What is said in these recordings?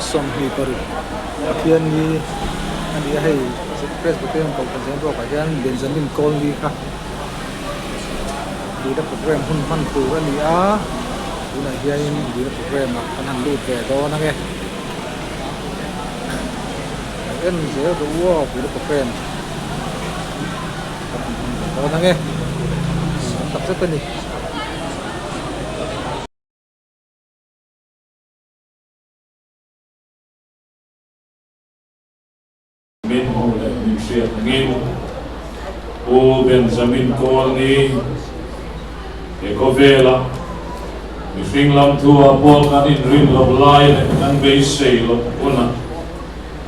som hi pari pathian ni ani hei press button ko kan ro ka jan Benjamin Colby kha di da program hun man tu ani a una hiain di da program kan han lu te do na nge en je do wo di da program do na nge tập rất ni min ho le min shia ngin o Benjamin Colby e ko vela mi fing lam thua pol kan in rin lo lai le kan be sei lo ona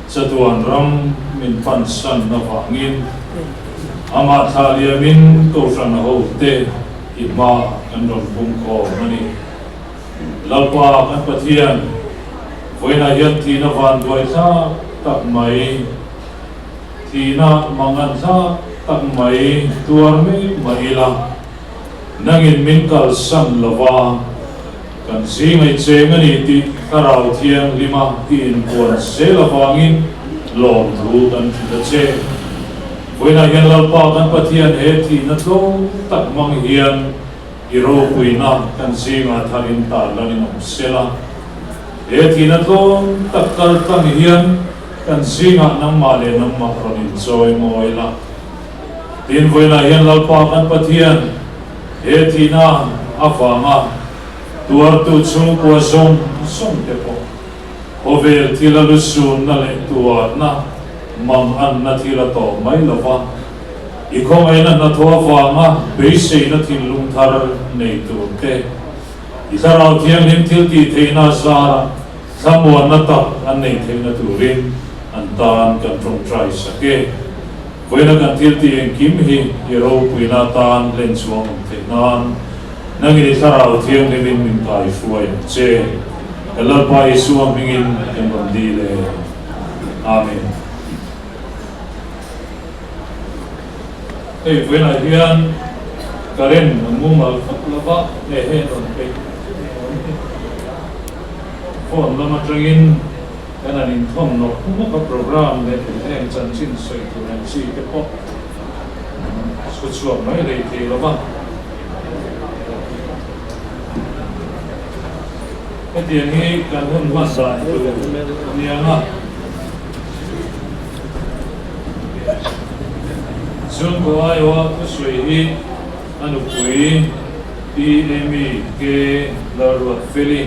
chatuan ram min pan san na wa ngin ama thalia min ko ran ho te ima kan ron bum ko mani lalpa kan pathian voina hian thi na van doi sa tak mai Tina mangan sa tak mai tuar mi maila nangin min kal san lava kan singai chengani ti karau thiang lima tin kon se lavangin lom thu kan thida che voina hian lalpa kan pathian he thi na tlo tak mang hian iro puina kan singa tharin ta lanin sela he thi na tlo tak kal tang hian kan singa nang male nang makronin joy moila tin voina hian lalpa kan pathian he thina afanga tuar tu chung ko song te po over thila lusun na le tuar na mang an na thila to mai lova ikhong ai na thoa fanga be sei na thil lung thar nei tu te isarau thiang lim thil ti theina sara samon na ta an nei theina turin antan kan trong try sake voina kan thil ti en kim hi hero puina tan len chuang te nan nangin sarau thiang le min kai fuai che ela pai suam mingin kan bandi le amen ei voina hian karen mumal lava le he non pe phone lama trangin kana nin thom no kuma ka program le em chan chin soi tu na chi ke po su chuam mai le ti lo ba e ti ni kan hun wa sa tu ni anga sun ko ai wa ku sui hi anu pui PME ke larwa fili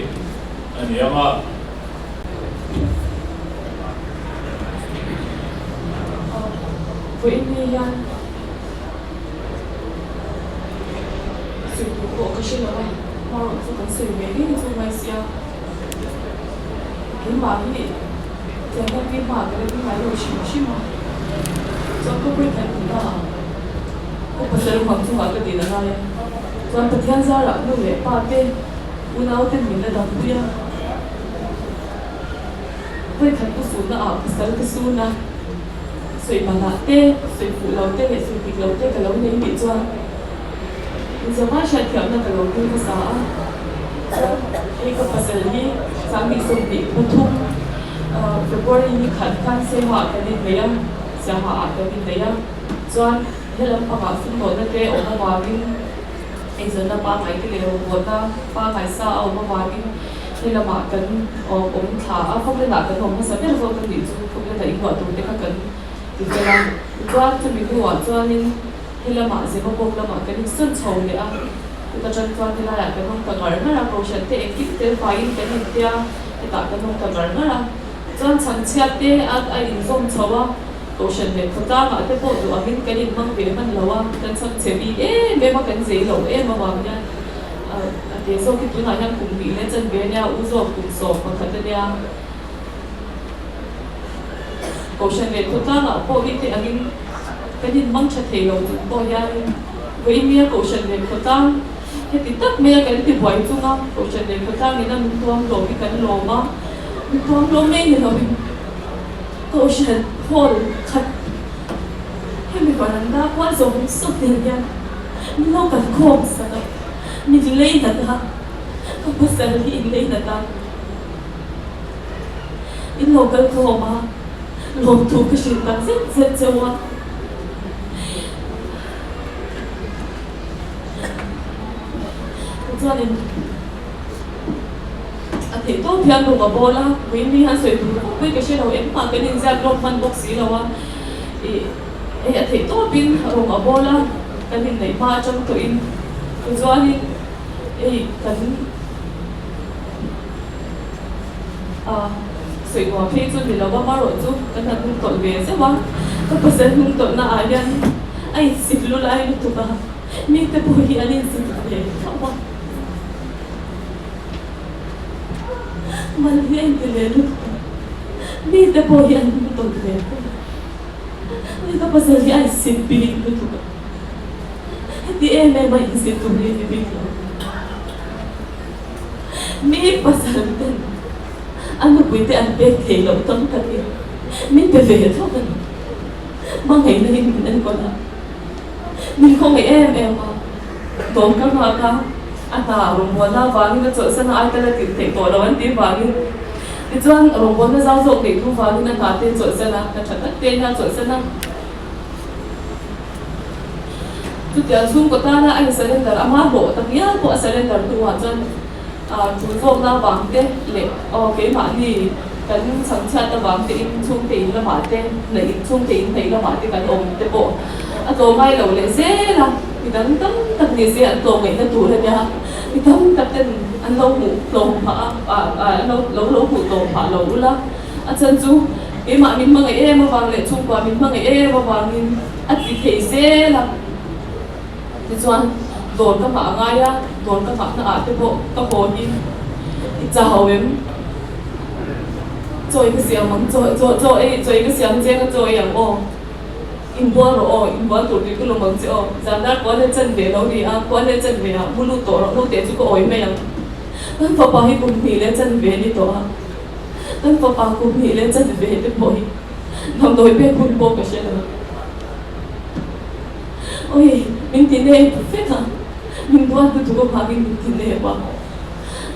ani anga với người dân sự của cái chuyện này họ sẽ cần xử lý những cái này sao cái mà đi thì cái mà cái mà đồ xí mà cho cái quyết định đó có phải là một trong những cái gì đó này cho tất cả ra là nó về ba bên u nào thì mình là đồng bia với cái số nào cái số nào sui mà là tê sui phụ lâu tê hay sui bị lâu tê cái lâu này bị cho nhưng giờ mà sẽ theo nó cái lâu tê cái sao cái cái phát sinh đi sáng bị sui bị mất thuốc February như khẩn khăn sinh hoạt cái gì vậy sinh hoạt cái gì vậy cho nên là các bạn sinh hoạt cái ở ngoài vào cái giờ nó ba ngày cái liều buồn ta ba ngày sau ở ngoài cái nên là mà cần cũng thả không nên là cần không có biết là không cần gì không nên là ý gọi tụi cái cần thì cái là cho mình gọi cho nên là mà sẽ có là mà cái sân sầu đấy à cái chân cho thì là cái không cần gọi nó là câu chuyện thì ekip thì phải cái hình tia thì tạo cái không cần gọi nó là cho chẳng chết thì ai định dùng sầu à câu chuyện thì chúng ta mà cái bộ đồ hình cái định mang về mang lâu à cái chẳng chết đi bé mà cái gì lâu mà vào nha thì sau khi tôi nói rằng cùng bị lên chân về nhà uống rượu cùng sổ còn thật là câu chuyện này chúng ta là bộ đi thì anh cái gì mong cho thầy lâu bộ ya với mía câu chuyện này chúng ta thì tất mía cái gì vậy chúng ta câu chuyện này chúng ta nghĩ là mình tuang lâu cái lâu mà mình tuang lâu mấy người mình câu chuyện hồn thật hay mình còn đang đa quá rồi mình sốt tiền nha mình lâu cần khom sao mình lấy thật ha không có sợ đi lấy thật ta in local thô mà lồng thu cái sự tăng rất châu á cho nên thì tôi phiền đồ mà bola vì mi han soi đồ vì cái nào em mà cái nên ra lồng phân bốc xí đâu á thì tôi pin đồ mà bola cái nên này mà trong tôi in cho nên cái soi đồ phê cho nên là bao rồi chú cái này cũng tội về chứ mà cái bữa giờ cũng tội na ai xịt luôn lại nó tụt à mi cái bôi anh ấy xịt về khôngมันเลี้ยงกันเลยลูกมีแต่พอยันตัวเด็กนี่ก็ภาษาที่ไอ้สิบปีลูกที่ไม่มาอินสิตัวนี้ปีมีภาษาเป็นอันนู้นพูดแต่อันเป็นเทลต้องกันเองมีแต่เวทเท่ากันบางแห่งนี่มันนั่นก็นะมีคงไอ้มาโดนกันมาค่ะata rumbuan na wangin na cho sana ai tala tin thei to lawan ti wangin ti chuan rumbuan na zau zok nei thu wangin na ta te cho sana ka thatak te na cho sana tu tia chung ko ta na ai surrender ama bo ta ya bo surrender tu wa chuan chu zok na wang te le ke ma ni kan sang cha ta wang te in chung te in la ma te nei in chung te in thei la ma te kan om te bo a to mai lo le se la thì tấm tấm gì sẽ ăn tổ ngày nó tuổi lên nha thì tấm tập tên ăn lâu ngủ tổ phá lâu ngủ tổ phá lâu lá ăn chân chú cái mà mình mang cái em mà vàng lệ chung qua mình mang cái em mà vàng mình ăn thì thể sẽ là thì cho đồn các bạn ngay á đồn các bạn nó cái bộ các bộ đi chào em rồi cái xiềng mắng rồi cái xiềng trên rồiอย่างô in bua rồi in bua tụi cái lồng bằng chợ giảm đắt quá lên chân về đâu đi quá lên chân về mua lụt tổ nó lụt tiền chú có ổi mày tân papa hi cùng hỉ lên chân về đi tổ tân papa cùng hỉ lên chân về đi bồi nằm đôi bên cùng bố cái chuyện đó ôi mình tin đây phết hả mình bua tụi có phá mình tin đây quá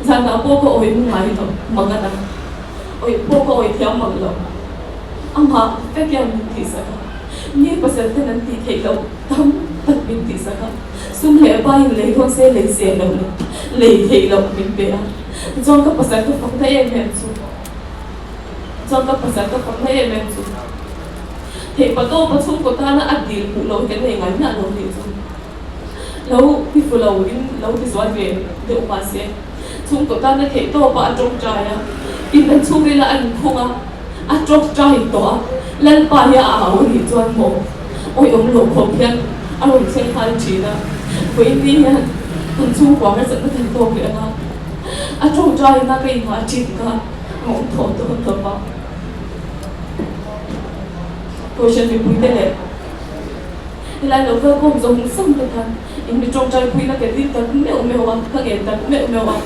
giảm đắt bố có ổi mày đâu mà cái nào ôi bố có ổi theo mà đâu mà phết cái mình thì saoนี่ภาษาที่นั้นตีเทเราทำตัดบินติสักซุ่มเหล่บ้านเลยคนเสียเลยเสียเราเลยเทเราบินไปอ่ะจงกับภาษาก็ฟังได้เองแม่สุดจงกับภาษาก็ฟังได้เองแม่สุดเทปโต้ประชุมกับท่านอดีตเราเห็นยังไงน่ะเราดีสุดแล้วพี่ฟูเราดินเราที่สวนเวรเดี๋ยวมาเสียชุมกับท่านเทปโต้ปะจงใจอ่ะอินเป็นชุมเวลาอันคงอ่ะจงใจตัวเล่นไปอ่ะวันนี้จวนโมโอ้ยองค์หลวงผมยังอารมณ์เช่นทันทีนะวันนี้เนี่ยคุณชูกว่าไม่สักทีตัวเปลี่ยนนะอ่ะจงใจนะก็ยังมาจิตกันมองถอดตัวบ้างตัวฉันมีพูดได้เลยเวลาเราเพิ่มความสงสัยกันทันยังมีจงใจพูดนะแกที่แต่ไม่เอาไม่เอาข้างเองแต่ไม่เอาไม่เอา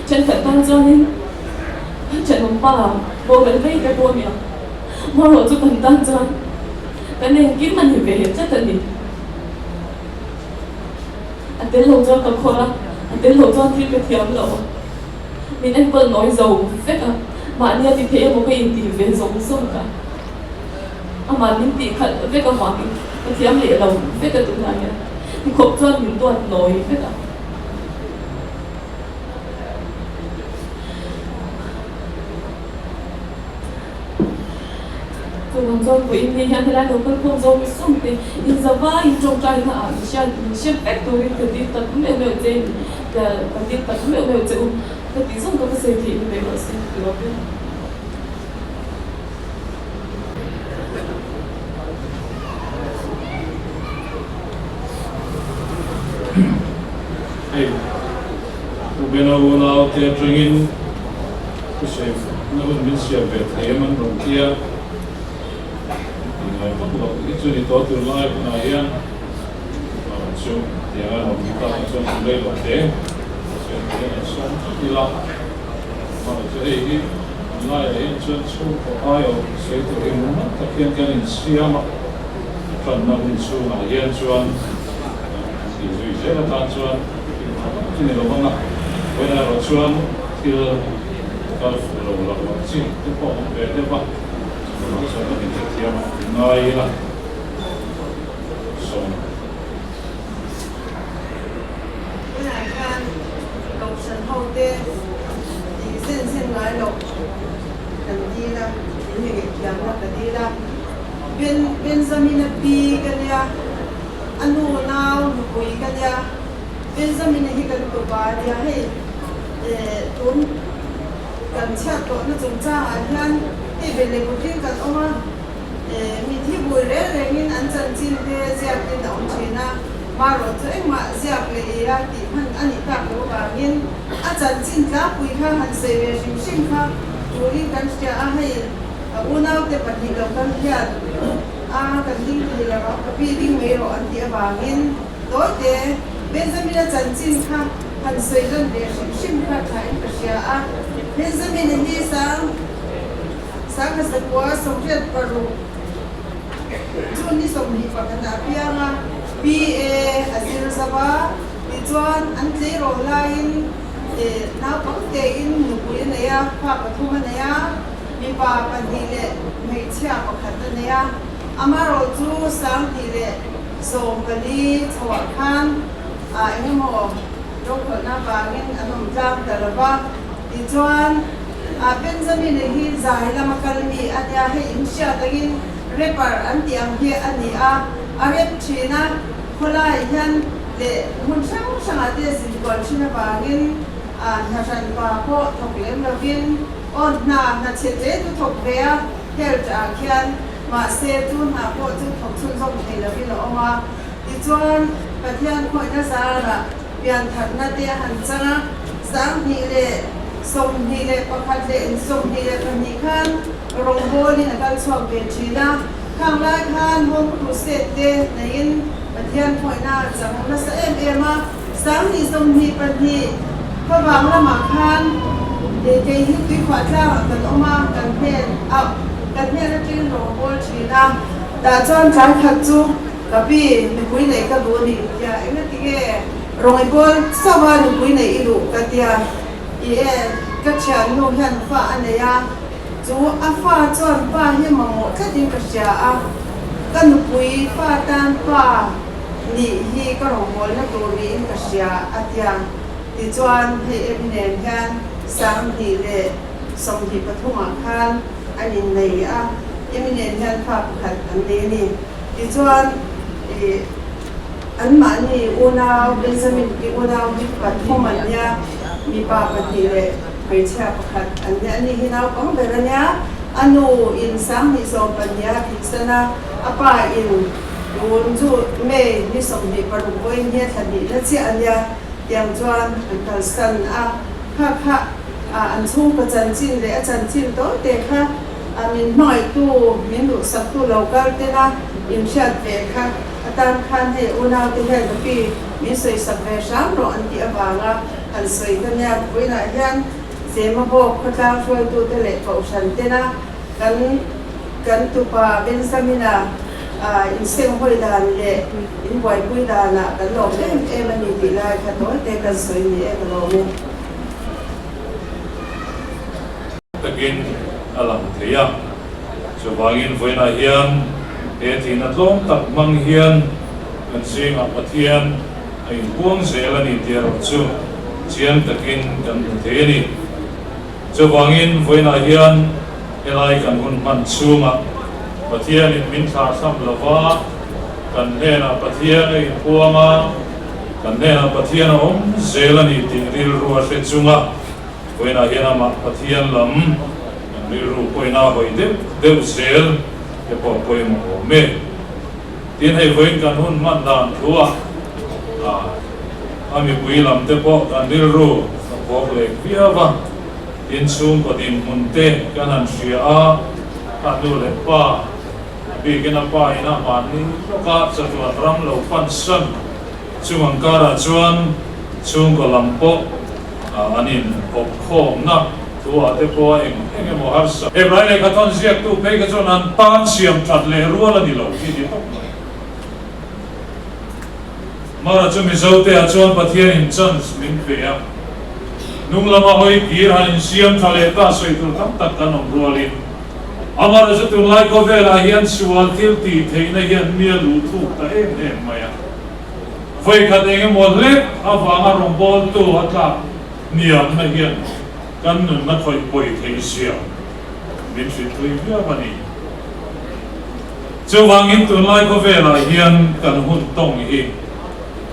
ฉันแต่ตั้งใจนี่ฉันมองป้าโบกันไม่แกโบเนี่ยmà rồi tôi cần tăng cho cái này kiếm mình hiểu về hiện chất tình anh đến lâu cho cầm khô lắm anh đến lâu cho thì cái thiếu lẩu mình anh vẫn nói giàu phết à mà anh thì thế một cái gì về giống sông cả mà mình thì khẩn với cái hoàng cái thiếu lệ lẩu phết cái tụi này thì khổ cho mình tuần nói phết à còn trong với mình hiện tại là cũng không giống xong thì in giờ vai in trong trái là xem factory từ đi tập cũng đều trên là đi tập cũng đều chịu cái tí xong có cái gì thì mình phải xem được hey bên nào thì training cái gì nó vẫn biết xem về thế mà đồng kia itu di toh tu lai pun ayah, so dia orang kita macam boleh lote, so dia so hilang, so ini lai ini so ayah so itu ilmu, tapi yang kan siapa, kerana so ayah cuan, itu je lah cuan, ini lobang lah, benar cuan til kal fu lo la wa chi te po be te ba so ko ni te tia ma ngai la so này kan lộc sân hậu tê thì sen lại lộc cần đi là những người kiam là cần đi là bên zamin pi cái ya anu nào bui cái ya bên zamin hi kan tu ba ya hay tốn cần chặt tốn nó dùng cha anh han thì bên này cũng cần ông mi thi bui rẻ rẻ nên anh chân chín thế giặc đến ông china mà rồi cho em mà giặc lấy ra thì anh ta cũng bảo nên anh chân chín cả bui khá hắn sẽ về sinh khá rồi cần chia hay unau te pati lo kan hian kan ding thì là pi ding me ro an tia bangin tối te Benjamin chan chin kha han sei lan de sim kha thai pasia Benjamin hi sang ka sa kwa som jet paru chun ni som hi pa kana pianga pa asir saba ti chuan an tle ro lain na pang te in nu pu ne ya pha pa thu ne ya mi pa pan hi le mei chia pa khat ne ya amaro chu sang hi le som kali chawa khan em mo dok na ba ngin anom jam taraba ti chuan Benjamin hi zai lama kalmi ania he insha tagin repar anti ang he ani rep china kholai hian le mun sang ate sin kwal china bangin hasan pa ko thoklem lovin on na chete tu thok bea hel ta khian ma se tu na ko tu thok chun zong thei lovin oma ti chuan pathian khoi na sara pian that na te han changa sang hi le som hi le pakhat le som hi le pani khan rongboli na kal chok be china khang lai khan hom tu se te nain pathian khoi na chang na sa ema sang hi som hi pani ko bang la ma khan de hi ti khwa tla kan oma kan phen kan phen na tin rongbol china da chon chang khat chu kapi mi pui nei ka bu ni ya ena ti ge rongbol sawa ni pui nei ilu ka tia các cháu nông dân pha này à, chú pha chọn pha như mà một cái gì cái gì à, cái nụ quý pha tan pha nị hi cái rồng mồi nó đồ đi cái gì à, tiang thì chọn thì em nên gan sáng thì để xong thì bắt thua khan anh này à, em nên gan pha khát anh đấy nè, thì chọn anh mà nị unau Benjamin cái unau đi bắt thua mình nha. Mi pa pati le mai cha pakhat ani hinau kong beranya anu in sam ni so panya pisana apa in un ju me ni som ni paru koi ni thani na chi anya tiang chuan an san kha an chung pa chan chin le chan chin to te kha min noi tu min lu sak tu local te na in shat ve kha atan khan he unau te he pi mi soi sak ve sam ro an ti awanga an soi kan ya pui na hian zema bo khotang shoi tu te le ko shan te na kan tu pa Benjamina in seng hoi dan le in boy pui da na kan lo em ani ti lai kha to te kan soi ni e lo mu takin alam theya so wangin voina hian e thina tlom tak mang hian kan sing a pathian ai buang zela ni tiar chu chiang takin kan the ni so wangin voina hian elai kan hun man chunga pathian in min tha sam lova kan hena pathian ai puanga kan hena pathian om zela ni ti ril ruwa se chunga voina hian ma pathian lam ril ru poina hoi de zel ke po poi mo me tin hai voin kan hun man dan thua ami pui lam te po kan ril ru po le viava in sum ko din munte kanan sia anu le pa bi kena pa ina mani ka sa tuan ram lo pan san chung kara chuan chung ko lampo anin ko khom na tua te po eng mo harsa e rai le katon siak tu pe ka chon an pan siam that le ruala ni lo ki di tok mara chu mi zo te a chuan pathian in chan min pe a nung lama hoi kiran siam thaleta soitu tam takkan omrualin amar sa tunlai ko vela hian sual tilti theina hian mia lu thu ta em maya foi khateng mo lek awanga rombol tu atla niam na hian kan nun na khoi poi thei sia min si tui bia bani chuwangin tunlai ko vela hian kan hun tong hi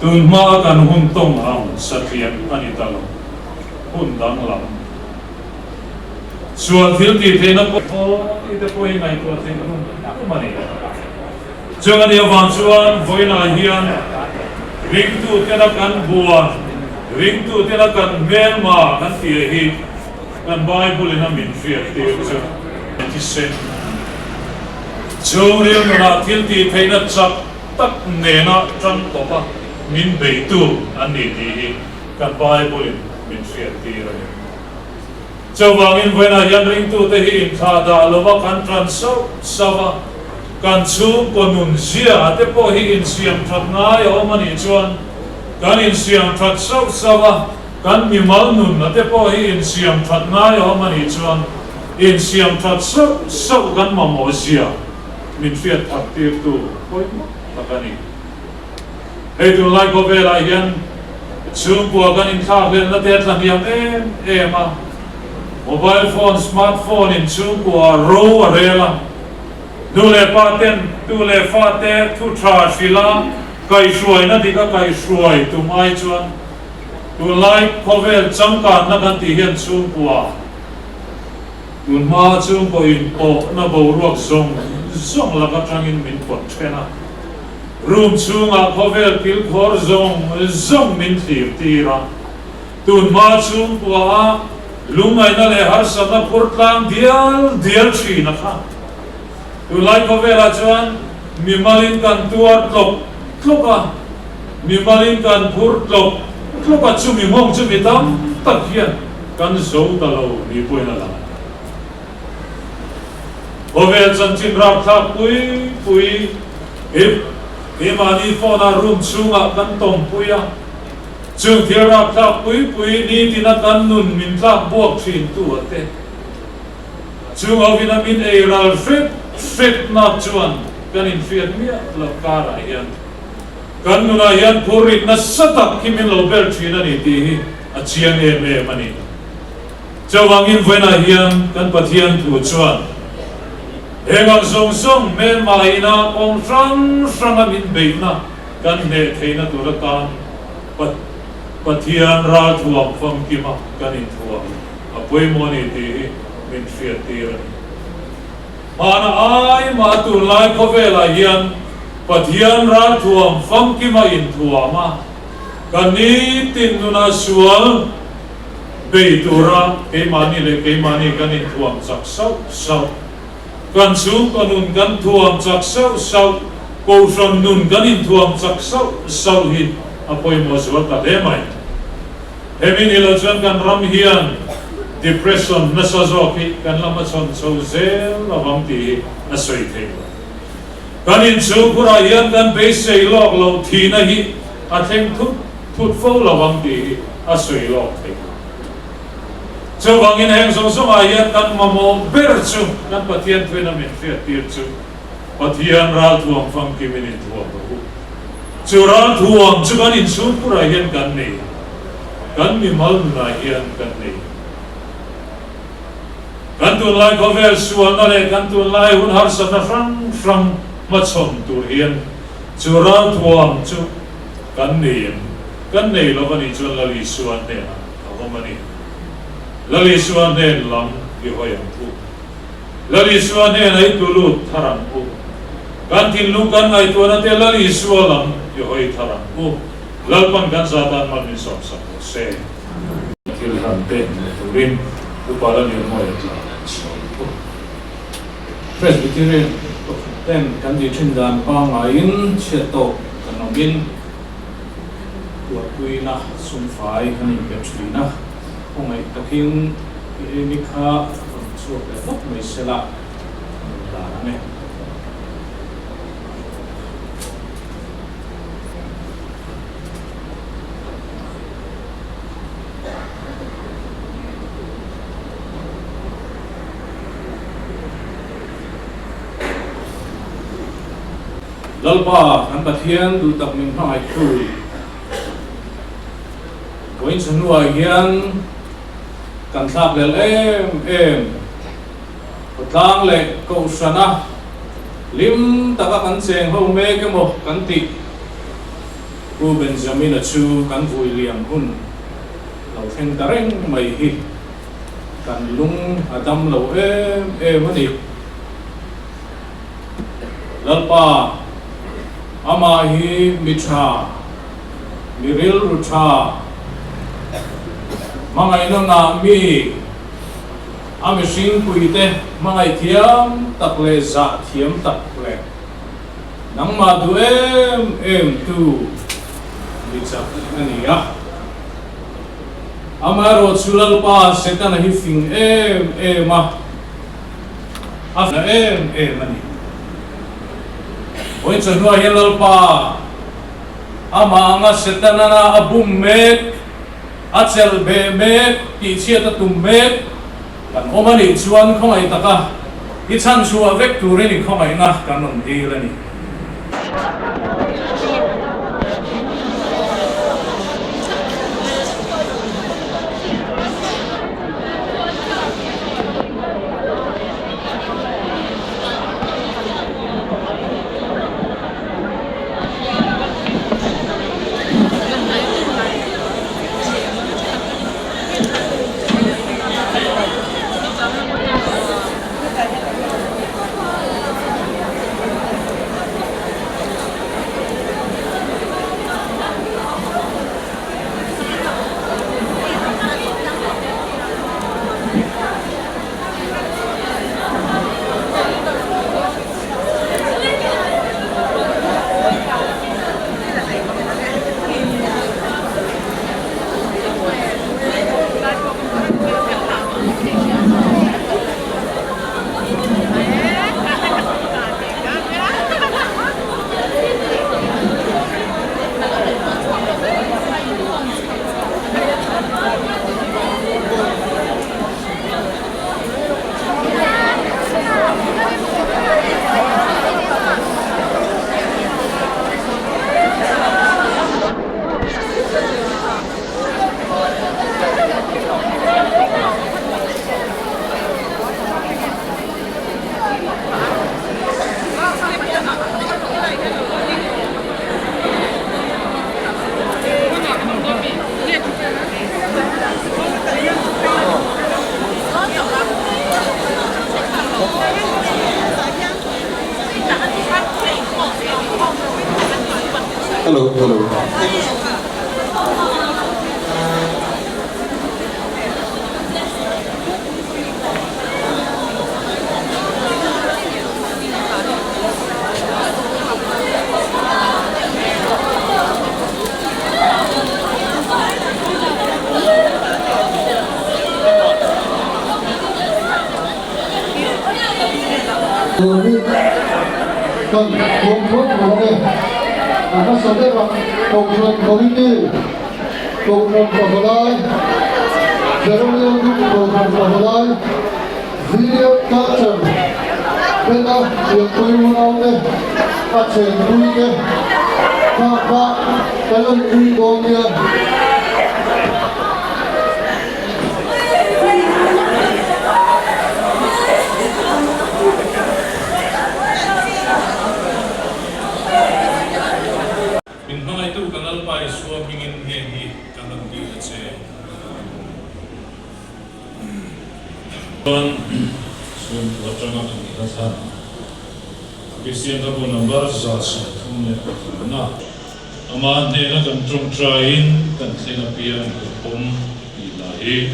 tun ma kan hun tong ang sathian ani talo hun dang lam sual tilti theina ko ite poi ngai ko thei hun mani chuan ani awang chuan voina hian ring tu tena kan bua ring tu tena kan melma kan tia hi kan bible in a min fiat te chu ti sen chu riu na tilti theina chak tak nena tran to pa min bei tu ani ti hi kan bible in min fiat te ra chawangin voina hian ring tu te hi tha da lova kan tran so sawa kan chung ko nun zia te po hi in siam that ngai omani chuan kan in siam that so sawa kan mi mal nun te po hi in siam that ngai omani chuan in siam that so kan ma mo zia min fiat thak tir tu poi takani hei tu lai ko vela hian chung ko kan in thak len na te tlan hiam em a mobile phone smartphone in chung ko ro arela dule paten dule fate tu tra shila kai shuai na dika kai shuai tu mai chuan tu lai kovel changkan na kan ti hian chung kwa tu ma chung ko in po na bo ruak zong la ka tangin min pot thena room chung a kovel pil khor zong min tira tu ma chung kwa lumai na le har sama purtlang dial chi na kha tu lai ko vela chuan mi malin kan tuar tloka mi malin kan phur tloka chu mi mong chu mi tam tak hian kan zo ta lo mi poina la ovel chan chin rak thak pui e mani phone room chunga kan tom puya chung thir rak thak pui ni tina kan nun min thak buak thin tu ate chung ovina min e ral fit na chuan kan in fiat mia lo kara hian kan nuna hian phurit na satak kimin lo bel thina ni ti hi a chiang me mani chawangin voina hian kan pathian thu chuan hengang song men maina ong sang min beina kan ne theina turakan pathian ra thuam fam kima kan in thua a poimoni ti hi min fiat ti mana ai ma tu lai ko vela hian pathian ra thuam fam ki ma in thuama kani tin nuna sual beitura ke mani kan in thuam sak sau kan chung kanun kan thuam sak sau ko son nun kan in thuam sak sau hi apoi mo sual ta demai hemin ilojan kan ram hian depression na sa zoki kan lama chon so zel lawang ti asoi the kan in chu pura hian kan be sei lok lo thi na hi a theng thut fo lawang ti asoi lok the chu wangin heng song a hian kan mamo ber chu kan pathian thena min fiat tir chu pathian ra thuam fam ki min thuam ro chu ra thuam chu kan in chu pura hian kan nei kan mi mal na hian kan nei kan tu lai ko vel sual na le kan tu lai hun har sa na frang machom tur hian chu ra thuam chu kan nei lo bani chu la li suan ne na ko mani la li suan ne lam ki hoyam pu la li suan ne nai tu lu tharam pu kan tin lu kan ai tu na te la li sualam ki hoi tharam pu lalpan kan satan man min som sa se til han te rin upalan yo mo Presbyterian ten kan di chindan pa ngayon siya to kanongin tuwi na sumfai kanin pepsi na kung ay taking inikha suot na may sila dana lalpa an pathian du tak min hai khu koin sanua hian kan thak lel em tlang le ko sana lim taka kan cheng ho me ke mo kan ti ku Benjamin chu kan vui liam hun lo theng tareng mai hi kan lung adam lo em ani lalpa ama hi mitra miril rucha mangai na nga mi ami sing puite mangai thiam takle za thiam takle nang ma du em tu bichak ani ya amaro chulal pa setan hi fing ma afna ani oi chunwa helal pa ama anga setanana abum mek achel be mek ti chiata tum mek kan omani chuan khongai taka hi chan suwa vek turini khongai na kanon dilani Hello. Còn gồm thuốc của đây nó sẽ biết là cộng thuận có ý tư cộng thuận của lai zero lưu cộng thuận của lai video capture bên đó việc tôi muốn ông đây phát triển vui đây và cái lần vui của người Sun wachanga ni rasa Christian ka number sa thumne na ama ne na kan trung train kan thenga pian pom ilahi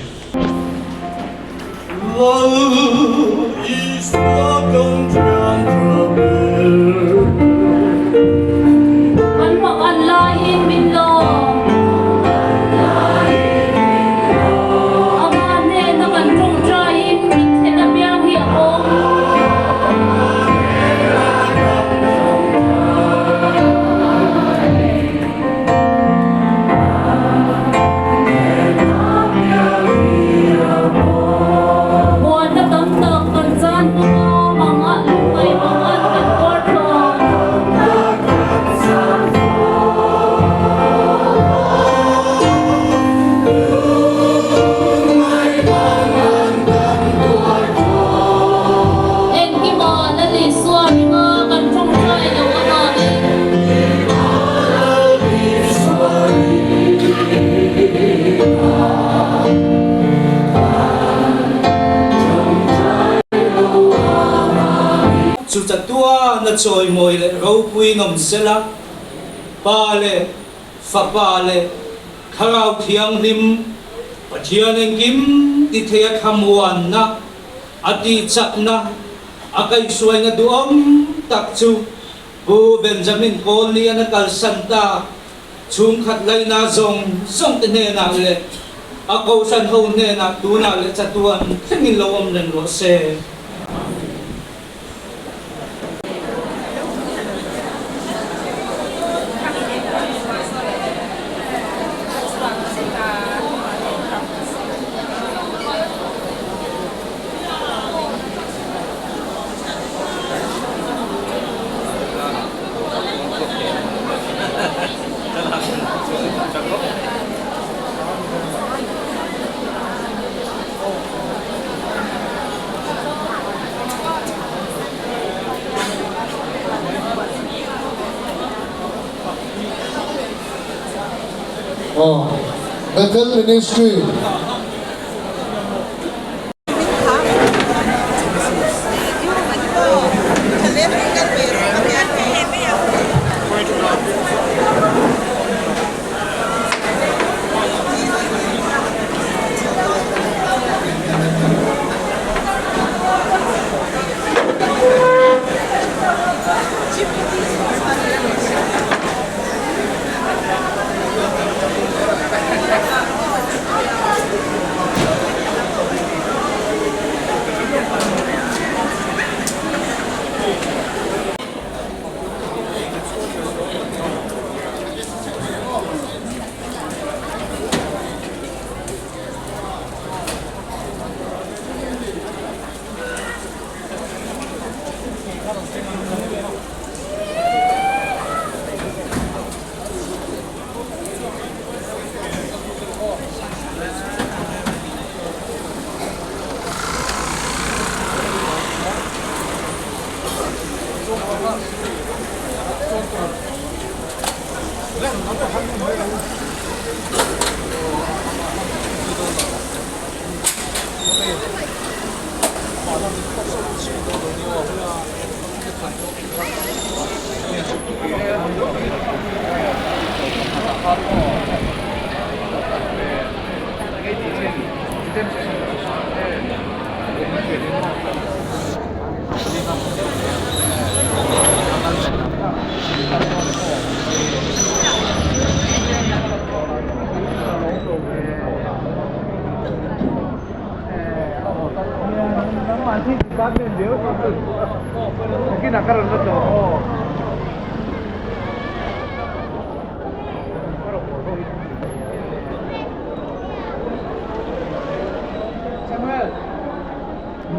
love is not chu chatua na choi moi le ro pui nom sela pa le fa pa le kharau thiang lim pathian engkim ti thea khamwan na ati chakna akai suai na duom tak chu bu Benjamin Coley na kalsanta chung khat lai na zong zong te ne na le ako san ho ne na tu na le chatuan thengin lawom len ro se Bethel Ministry.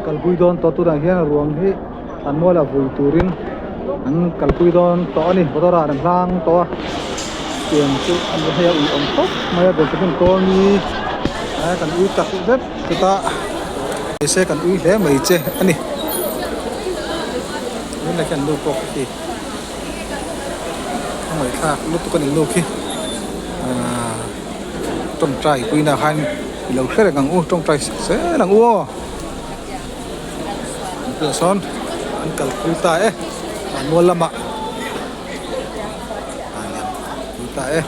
kalpui don to tu dang hian ruang hi an mola vui turin an kalpui don to ani motora dang hlang to tiang chu an hea u om khop mai be chun ko ni a kan u tak zet ta ese kan u le mai che ani ni la kan lu ko ki mai kha lu tu kan lu ki trong trai quy na han lo khere gang u trong trai se lang u Cửa son ăn củ tỏi ăn mua lắm ạ củ tỏi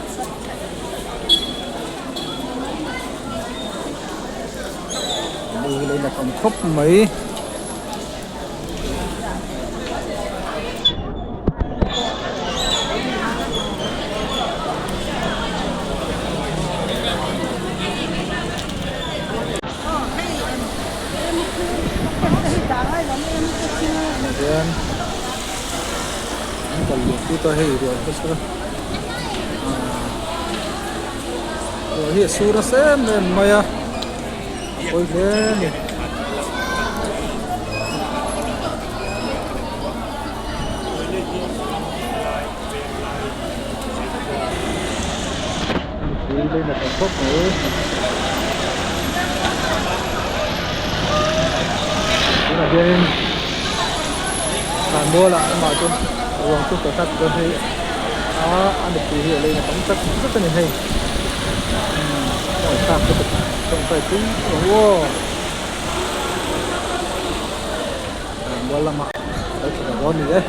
đi lên là còn khóc mấy kita hei rồi cái rồi hiện sura xem nên maya ôi thế này đây là cái khúc nữa đây là bên sản mua lại mà chung ruang tu tetap berhei, ada pilih lain macam tak kita ni hei, tak betul, sampai tu, wow, bola mak. đấy là món gì đấy